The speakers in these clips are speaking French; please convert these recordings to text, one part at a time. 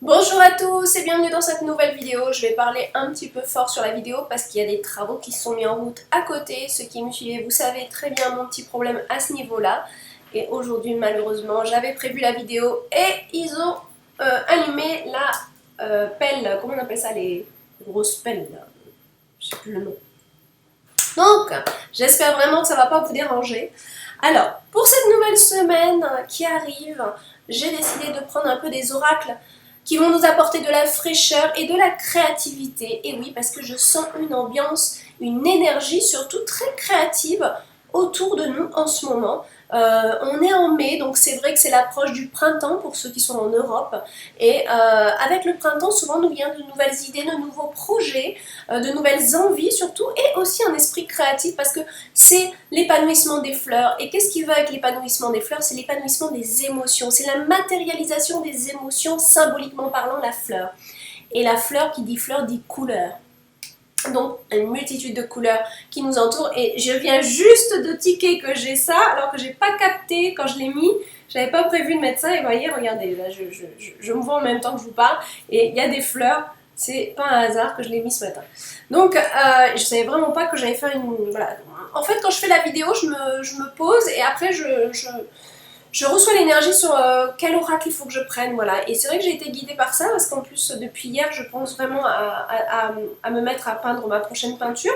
Bonjour à tous et bienvenue dans cette nouvelle vidéo. Je vais parler un petit peu fort sur la vidéo parce qu'il y a des travaux qui se sont mis en route à côté. Ceux qui me suivent, vous savez très bien mon petit problème à ce niveau-là. Et aujourd'hui, malheureusement, j'avais prévu la vidéo et ils ont allumé la pelle. Comment on appelle ça, les grosses pelles là. Je sais plus le nom. Donc, j'espère vraiment que ça ne va pas vous déranger. Alors, pour cette nouvelle semaine qui arrive, j'ai décidé de prendre un peu des oracles qui vont nous apporter de la fraîcheur et de la créativité. Et oui, parce que je sens une ambiance, une énergie surtout très créative autour de nous en ce moment. On est en mai, donc c'est vrai que c'est l'approche du printemps pour ceux qui sont en Europe. Et avec le printemps, souvent nous viennent de nouvelles idées, de nouveaux projets, de nouvelles envies surtout, et aussi un esprit créatif parce que c'est l'épanouissement des fleurs. Et qu'est-ce qui va avec l'épanouissement des fleurs? C'est l'épanouissement des émotions, c'est la matérialisation des émotions, symboliquement parlant, la fleur. Et la fleur, qui dit fleur, dit couleur. Donc, une multitude de couleurs qui nous entourent. Et je viens juste de tiquer que j'ai ça, alors que j'ai pas capté quand je l'ai mis. J'avais pas prévu de mettre ça. Et vous voyez, regardez, là, je me vois en même temps que je vous parle. Et il y a des fleurs. C'est pas un hasard que je l'ai mis ce matin. Donc, je savais vraiment pas que j'allais faire une... Voilà. En fait, quand je fais la vidéo, je me pose et après, je reçois l'énergie sur quel oracle il faut que je prenne, voilà. Et c'est vrai que j'ai été guidée par ça, parce qu'en plus, depuis hier, je pense vraiment à me mettre à peindre ma prochaine peinture,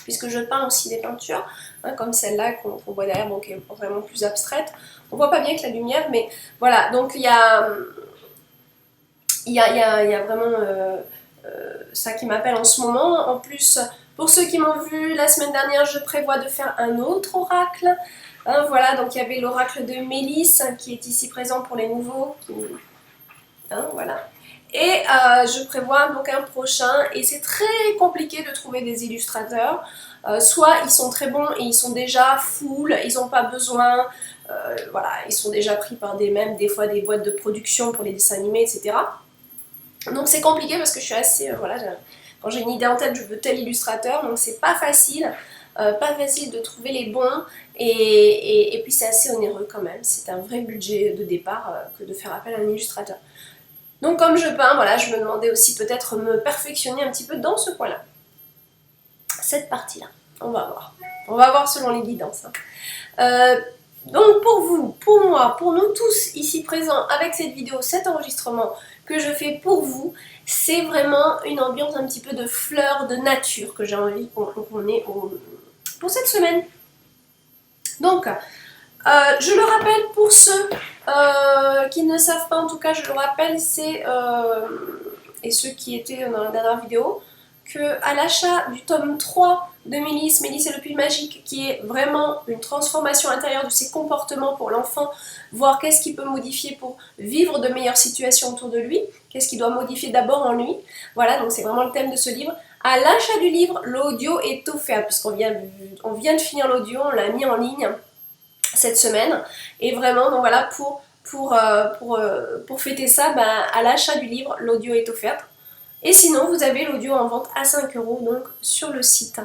puisque je peins aussi des peintures, hein, comme celle-là qu'on voit derrière, donc qui est vraiment plus abstraite. On voit pas bien avec la lumière, mais voilà. Donc il y a vraiment ça qui m'appelle en ce moment. En plus, pour ceux qui m'ont vu la semaine dernière, je prévois de faire un autre oracle. Hein, voilà, donc il y avait l'oracle de Mélisse qui est ici présent pour les nouveaux. Hein, voilà. Et je prévois donc un prochain, et c'est très compliqué de trouver des illustrateurs. Soit ils sont très bons et ils sont déjà full, ils n'ont pas besoin, voilà, ils sont déjà pris par des fois des boîtes de production pour les dessins animés, etc. Donc c'est compliqué parce que je suis assez, voilà, quand j'ai une idée en tête, je veux tel illustrateur, donc c'est pas facile. Pas facile de trouver les bons et puis c'est assez onéreux quand même. C'est un vrai budget de départ que de faire appel à un illustrateur. Donc comme je peins, voilà, je me demandais aussi peut-être me perfectionner un petit peu dans ce coin-là. Cette partie-là, on va voir. On va voir selon les guidances. Hein. Donc pour vous, pour moi, pour nous tous ici présents avec cette vidéo, cet enregistrement que je fais pour vous, c'est vraiment une ambiance un petit peu de fleurs, de nature que j'ai envie qu'on ait pour cette semaine. Donc, je le rappelle pour ceux qui ne savent pas, en tout cas je le rappelle, et ceux qui étaient dans la dernière vidéo, qu'à l'achat du tome 3 de Mélisse, Mélisse et le puits magique, qui est vraiment une transformation intérieure de ses comportements pour l'enfant, voir qu'est-ce qu'il peut modifier pour vivre de meilleures situations autour de lui, qu'est-ce qu'il doit modifier d'abord en lui. Voilà, donc c'est vraiment le thème de ce livre. À l'achat du livre, l'audio est offert, puisqu'on vient de finir l'audio, on l'a mis en ligne cette semaine. Et vraiment, donc voilà, pour fêter ça, à l'achat du livre, l'audio est offert. Et sinon, vous avez l'audio en vente à 5 € donc sur le site.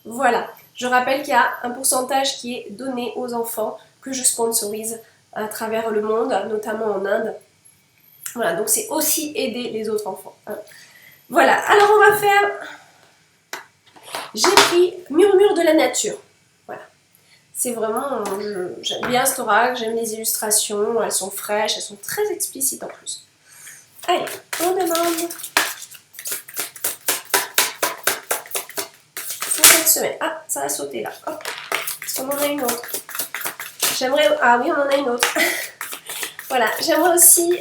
Voilà. Je rappelle qu'il y a un pourcentage qui est donné aux enfants que je sponsorise à travers le monde, notamment en Inde. Voilà, donc c'est aussi aider les autres enfants. Hein. Voilà, alors on va faire... J'ai pris Murmure de la nature. Voilà. C'est vraiment... J'aime bien cet oracle, j'aime les illustrations, elles sont fraîches, elles sont très explicites en plus. Allez, on demande... Cette semaine. Ah, ça a sauté là. Hop. Est-ce qu'on en a une autre? J'aimerais... Ah oui, on en a une autre. Voilà, j'aimerais aussi...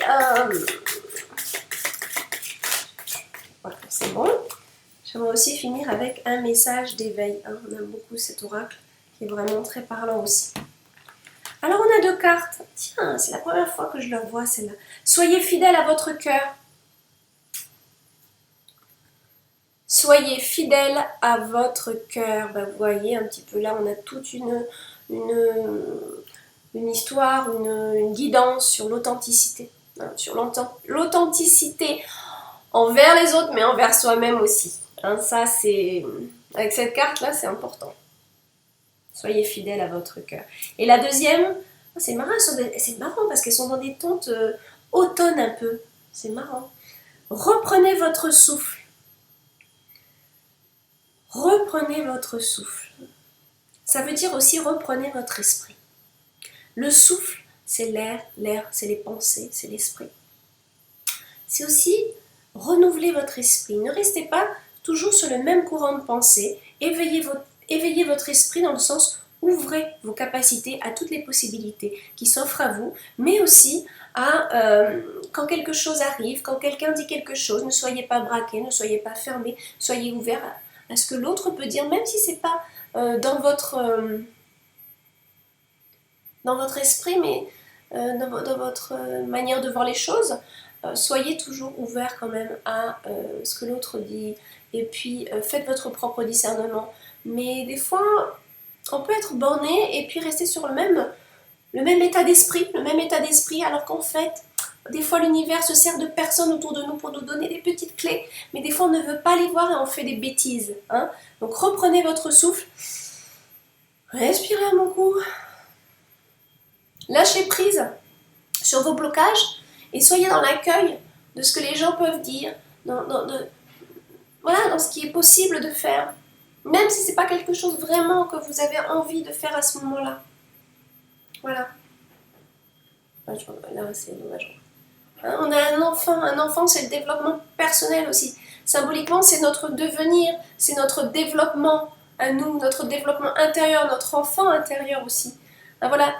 Voilà, c'est bon. J'aimerais aussi finir avec un message d'éveil. Hein. On aime beaucoup cet oracle qui est vraiment très parlant aussi. Alors on a deux cartes. Tiens, c'est la première fois que je le vois celle-là. Soyez fidèle à votre cœur. Soyez fidèle à votre cœur. Ben, vous voyez un petit peu là, on a toute une histoire, une guidance sur l'authenticité. Hein, sur l'authenticité envers les autres, mais envers soi-même aussi. Hein, ça, c'est... Avec cette carte-là, c'est important. Soyez fidèle à votre cœur. Et la deuxième, c'est marrant parce qu'elles sont dans des tons automne un peu. C'est marrant. Reprenez votre souffle. Reprenez votre souffle. Ça veut dire aussi reprenez votre esprit. Le souffle, c'est l'air, c'est les pensées, c'est l'esprit. C'est aussi renouveler votre esprit. Ne restez pas toujours sur le même courant de pensée. Éveillez votre esprit dans le sens ouvrez vos capacités à toutes les possibilités qui s'offrent à vous, mais aussi à quand quelque chose arrive, quand quelqu'un dit quelque chose, ne soyez pas braqué, ne soyez pas fermé, soyez ouvert à ce que l'autre peut dire, même si c'est pas dans votre esprit, mais dans votre manière de voir les choses. Soyez toujours ouvert quand même à ce que l'autre dit, et puis faites votre propre discernement. Mais des fois, on peut être borné et puis rester sur le même état d'esprit, alors qu'en fait, des fois l'univers se sert de personnes autour de nous pour nous donner des petites clés, mais des fois on ne veut pas les voir et on fait des bêtises. Hein. Donc reprenez votre souffle, respirez un bon coup, lâchez prise sur vos blocages et soyez dans l'accueil de ce que les gens peuvent dire, dans ce qui est possible de faire, même si c'est pas quelque chose vraiment que vous avez envie de faire à ce moment-là. Voilà. Là, c'est dommage. Hein, on a un enfant c'est le développement personnel aussi. Symboliquement, c'est notre devenir, c'est notre développement à nous, notre développement intérieur, notre enfant intérieur aussi. Ben voilà,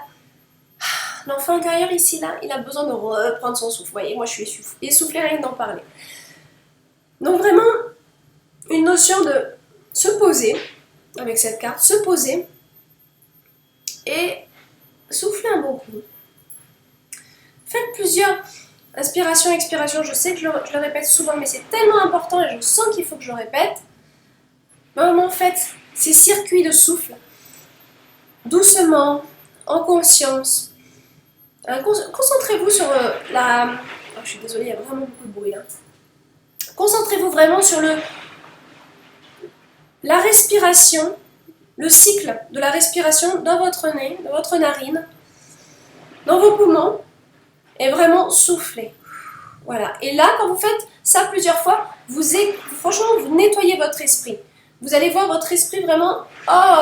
l'enfant intérieur ici, là, il a besoin de reprendre son souffle. Vous voyez, moi je suis essoufflée rien que d'en parler. Donc vraiment, une notion de se poser, avec cette carte, se poser et souffler un bon coup. Faites plusieurs inspirations, expirations. Je sais que je le répète souvent, mais c'est tellement important et je sens qu'il faut que je le répète. Vraiment, faites ces circuits de souffle, doucement, en conscience. Concentrez-vous sur la... Oh, je suis désolée, il y a vraiment beaucoup de bruit là. Concentrez-vous vraiment sur la respiration, le cycle de la respiration dans votre nez, dans votre narine, dans vos poumons, et vraiment soufflez. Voilà. Et là, quand vous faites ça plusieurs fois, franchement, vous nettoyez votre esprit. Vous allez voir votre esprit vraiment,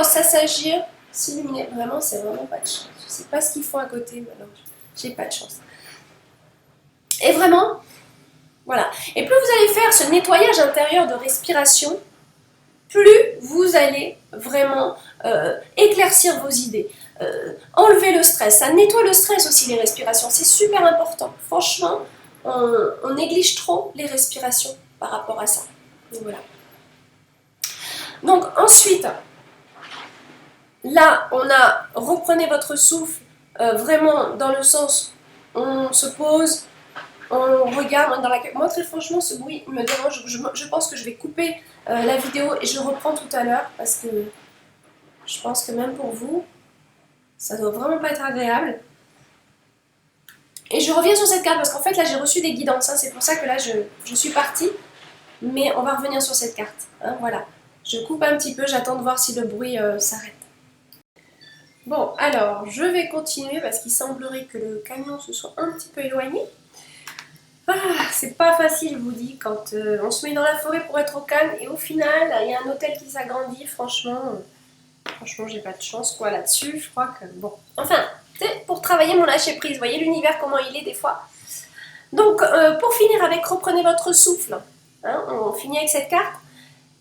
s'assagir, s'illuminer. Vraiment, c'est vraiment pas de chance. Je sais pas ce qu'ils font à côté, mais alors, j'ai pas de chance. Et vraiment, voilà. Et plus vous allez faire ce nettoyage intérieur de respiration, plus vous allez vraiment éclaircir vos idées, enlever le stress. Ça nettoie le stress aussi, les respirations. C'est super important. Franchement, on néglige trop les respirations par rapport à ça. Donc, voilà. Donc ensuite, là, reprenez votre souffle vraiment dans le sens, on se pose, on regarde dans la... Moi, très franchement, ce bruit me dérange. Je pense que je vais couper la vidéo et je reprends tout à l'heure parce que je pense que même pour vous, ça doit vraiment pas être agréable. Et je reviens sur cette carte parce qu'en fait, là, j'ai reçu des guidances. Hein, c'est pour ça que là, je suis partie. Mais on va revenir sur cette carte. Hein, voilà. Je coupe un petit peu, j'attends de voir si le bruit s'arrête. Bon, alors, je vais continuer parce qu'il semblerait que le camion se soit un petit peu éloigné. C'est pas facile, je vous dis, quand on se met dans la forêt pour être au calme et au final, il y a un hôtel qui s'agrandit. Franchement, j'ai pas de chance quoi là-dessus. Je crois que bon. Enfin, c'est pour travailler mon lâcher prise. Vous voyez l'univers comment il est des fois. Donc, pour finir avec, reprenez votre souffle. Hein, on finit avec cette carte.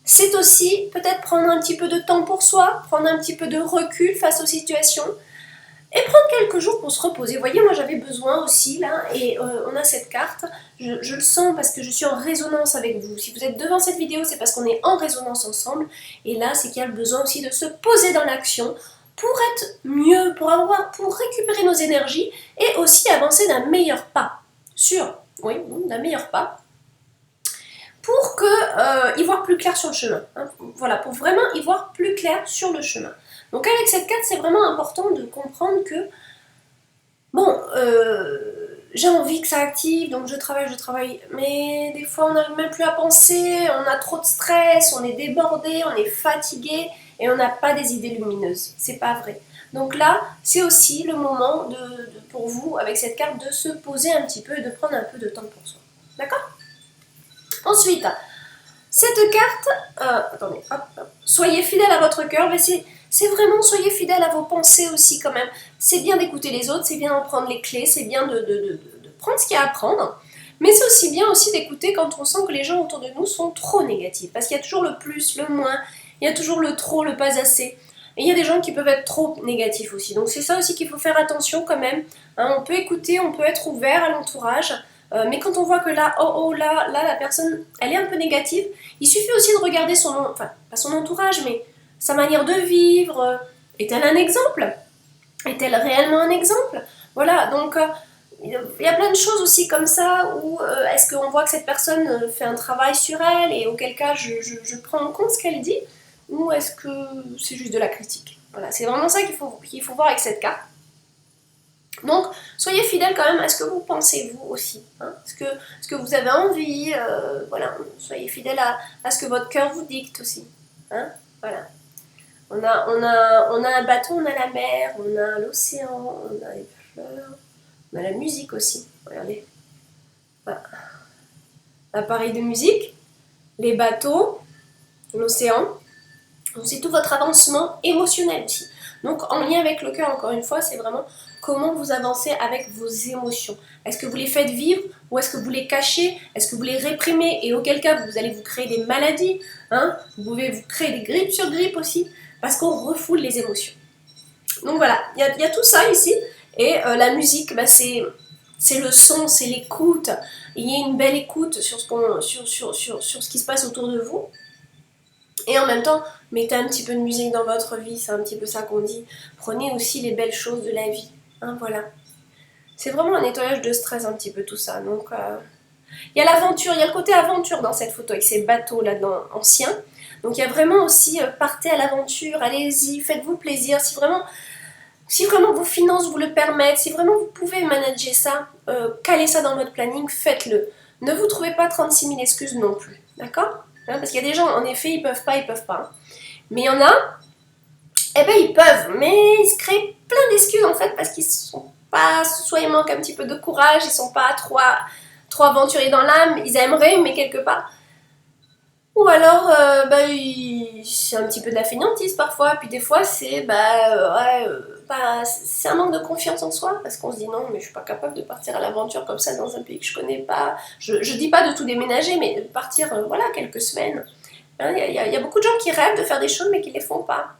C'est aussi peut-être prendre un petit peu de temps pour soi, prendre un petit peu de recul face aux situations et prendre quelques jours pour se reposer. Vous voyez, moi j'avais besoin aussi là, et on a cette carte, je le sens parce que je suis en résonance avec vous. Si vous êtes devant cette vidéo, c'est parce qu'on est en résonance ensemble, et là c'est qu'il y a le besoin aussi de se poser dans l'action pour être mieux, pour récupérer nos énergies et aussi avancer d'un meilleur pas, d'un meilleur pas, pour y voir plus clair sur le chemin. Hein. Voilà, pour vraiment y voir plus clair sur le chemin. Donc avec cette carte, c'est vraiment important de comprendre que, bon, j'ai envie que ça active, donc je travaille, mais des fois on n'arrive même plus à penser, on a trop de stress, on est débordé, on est fatigué, et on n'a pas des idées lumineuses. C'est pas vrai. Donc là, c'est aussi le moment pour vous, avec cette carte, de se poser un petit peu et de prendre un peu de temps pour soi. D'accord? Ensuite, cette carte, attendez, hop, hop, soyez fidèle à votre cœur, mais c'est vraiment soyez fidèle à vos pensées aussi quand même. C'est bien d'écouter les autres, c'est bien d'en prendre les clés, c'est bien de prendre ce qu'il y a à prendre. Mais c'est aussi bien aussi d'écouter quand on sent que les gens autour de nous sont trop négatifs. Parce qu'il y a toujours le plus, le moins, il y a toujours le trop, le pas assez. Et il y a des gens qui peuvent être trop négatifs aussi. Donc c'est ça aussi qu'il faut faire attention quand même. Hein, on peut écouter, on peut être ouvert à l'entourage. Mais quand on voit que là, là, la personne, elle est un peu négative, il suffit aussi de regarder son, enfin, pas son entourage, mais sa manière de vivre. Est-elle un exemple? Est-elle réellement un exemple? Voilà, donc il y a plein de choses aussi comme ça où est-ce qu'on voit que cette personne fait un travail sur elle et auquel cas je prends en compte ce qu'elle dit ou est-ce que c'est juste de la critique? Voilà, c'est vraiment ça qu'il faut voir avec cette carte. Donc, soyez fidèle quand même à ce que vous pensez vous aussi. Hein, ce que vous avez envie, voilà, soyez fidèle à ce que votre cœur vous dicte aussi. Hein, voilà. On a un bateau, on a la mer, on a l'océan, on a les fleurs, on a la musique aussi. Regardez. Voilà. L'appareil de musique, les bateaux, l'océan. C'est tout votre avancement émotionnel aussi. Donc en lien avec le cœur, encore une fois, c'est vraiment comment vous avancez avec vos émotions. Est-ce que vous les faites vivre ou est-ce que vous les cachez? Est-ce que vous les réprimez? Et auquel cas vous allez vous créer des maladies, hein? Vous pouvez vous créer des grippes sur grippe aussi, parce qu'on refoule les émotions. Donc voilà, il y a tout ça ici. Et la musique, bah, c'est le son, c'est l'écoute. Il y a une belle écoute sur ce qui se passe autour de vous. Et en même temps, mettez un petit peu de musique dans votre vie, c'est un petit peu ça qu'on dit. Prenez aussi les belles choses de la vie. Hein, voilà. C'est vraiment un nettoyage de stress un petit peu tout ça. Donc, il y a l'aventure, il y a le côté aventure dans cette photo avec ces bateaux là-dedans anciens. Donc il y a vraiment aussi, partez à l'aventure, allez-y, faites-vous plaisir. Si vraiment vos finances vous le permettent, si vraiment vous pouvez manager ça, caler ça dans votre planning, faites-le. Ne vous trouvez pas 36 000 excuses non plus. D'accord? Hein, parce qu'il y a des gens, en effet, ils peuvent pas. Mais il y en a, eh ben ils peuvent, mais ils se créent plein d'excuses en fait parce qu'ils sont pas, soit ils manquent un petit peu de courage, ils sont pas trop aventuriers dans l'âme, ils aimeraient, mais quelque part. Ou alors, c'est un petit peu de la fainéantise parfois, puis des fois c'est c'est un manque de confiance en soi, parce qu'on se dit non, mais je suis pas capable de partir à l'aventure comme ça dans un pays que je connais pas. Je dis pas de tout déménager, mais de partir, voilà, quelques semaines. Hein, il y a beaucoup de gens qui rêvent de faire des choses, mais qui les font pas.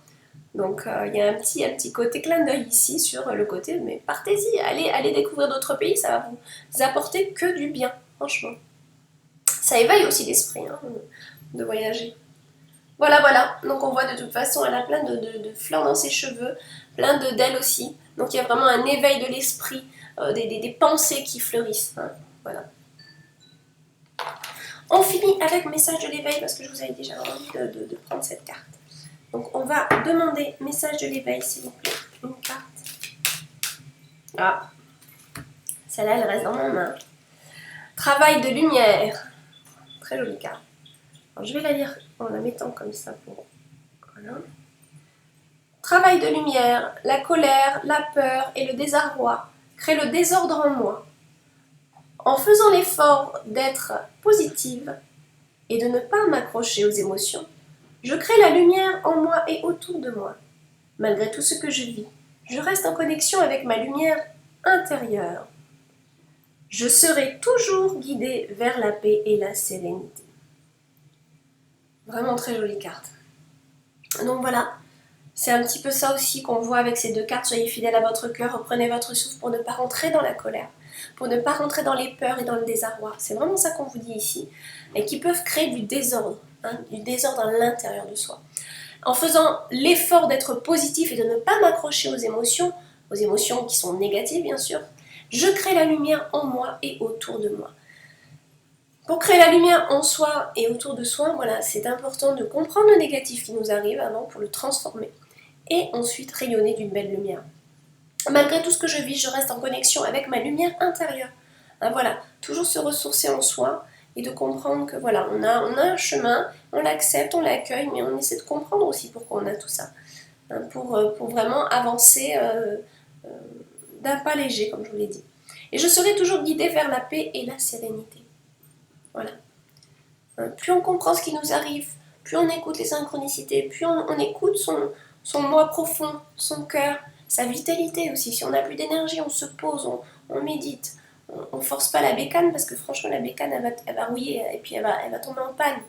Donc il y a un petit côté clin d'œil ici sur le côté, mais partez-y, allez découvrir d'autres pays, ça va vous apporter que du bien, franchement. Ça éveille aussi l'esprit, hein, de voyager. Voilà, donc on voit de toute façon, elle a plein de fleurs dans ses cheveux, plein d'ailes aussi. Donc il y a vraiment un éveil de l'esprit, des pensées qui fleurissent. Hein. Voilà. On finit avec message de l'éveil parce que je vous avais déjà envie de prendre cette carte. Donc on va demander message de l'éveil s'il vous plaît. Une carte. Ah, celle-là elle reste dans ma main. Travail de lumière. Très jolie carte. Alors, je vais la lire en la mettant comme ça pour... Voilà. Travail de lumière, la colère, la peur et le désarroi créent le désordre en moi. En faisant l'effort d'être positive et de ne pas m'accrocher aux émotions, je crée la lumière en moi et autour de moi. Malgré tout ce que je vis, je reste en connexion avec ma lumière intérieure. Je serai toujours guidée vers la paix et la sérénité. Vraiment très jolie carte. Donc voilà, c'est un petit peu ça aussi qu'on voit avec ces deux cartes. Soyez fidèle à votre cœur, reprenez votre souffle pour ne pas rentrer dans la colère, pour ne pas rentrer dans les peurs et dans le désarroi. C'est vraiment ça qu'on vous dit ici, et qui peuvent créer du désordre à l'intérieur de soi. En faisant l'effort d'être positif et de ne pas m'accrocher aux émotions qui sont négatives bien sûr, je crée la lumière en moi et autour de moi. Pour créer la lumière en soi et autour de soi, voilà, c'est important de comprendre le négatif qui nous arrive avant pour le transformer et ensuite rayonner d'une belle lumière. Malgré tout ce que je vis, je reste en connexion avec ma lumière intérieure. Hein, voilà, toujours se ressourcer en soi et de comprendre que voilà, on a un chemin, on l'accepte, on l'accueille, mais on essaie de comprendre aussi pourquoi on a tout ça. Hein, pour vraiment avancer d'un pas léger, comme je vous l'ai dit. Et je serai toujours guidée vers la paix et la sérénité. Voilà. Plus on comprend ce qui nous arrive, plus on écoute les synchronicités, plus on écoute son moi profond, son cœur, sa vitalité aussi. Si on n'a plus d'énergie, on se pose, on médite. On ne force pas la bécane parce que franchement la bécane elle va rouiller et puis elle va tomber en panne.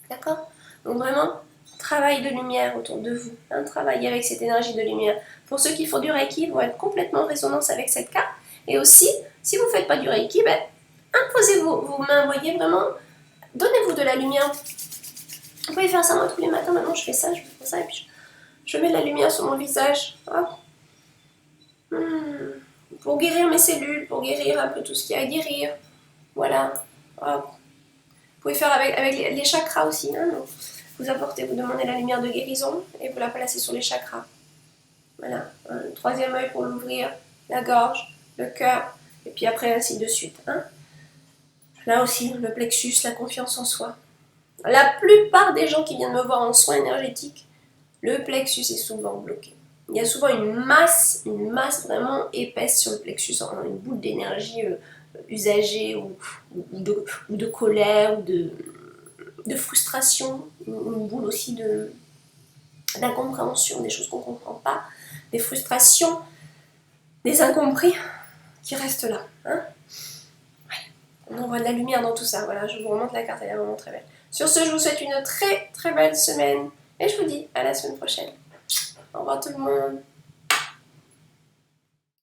D'accord? Donc vraiment, travail de lumière autour de vous, hein, travaillez avec cette énergie de lumière. Pour ceux qui font du Reiki, ils vont être complètement en résonance avec cette carte. Et aussi, si vous ne faites pas du Reiki, ben, imposez vos mains, voyez vraiment, donnez-vous de la lumière. Vous pouvez faire ça moi tous les matins, maintenant je fais ça, je fais ça et puis je mets de la lumière sur mon visage. Hop. Pour guérir mes cellules, pour guérir un peu tout ce qu'il y a à guérir. Voilà. Hop. Vous pouvez faire avec les chakras aussi. Hein, donc vous apportez, vous demandez la lumière de guérison et vous la placez sur les chakras. Voilà. Le troisième œil pour l'ouvrir, la gorge, le cœur, et puis après ainsi de suite. Hein. Là aussi, le plexus, la confiance en soi. La plupart des gens qui viennent me voir en soins énergétiques, le plexus est souvent bloqué. Il y a souvent une masse vraiment épaisse sur le plexus, une boule d'énergie usagée ou de colère ou de frustration, une boule aussi d'incompréhension, des choses qu'on ne comprend pas, des frustrations, des incompris qui restent là. Hein, ouais. On voit de la lumière dans tout ça. Voilà, je vous remonte la carte, elle est vraiment très belle. Sur ce, je vous souhaite une très très belle semaine et je vous dis à la semaine prochaine. Au revoir tout le monde.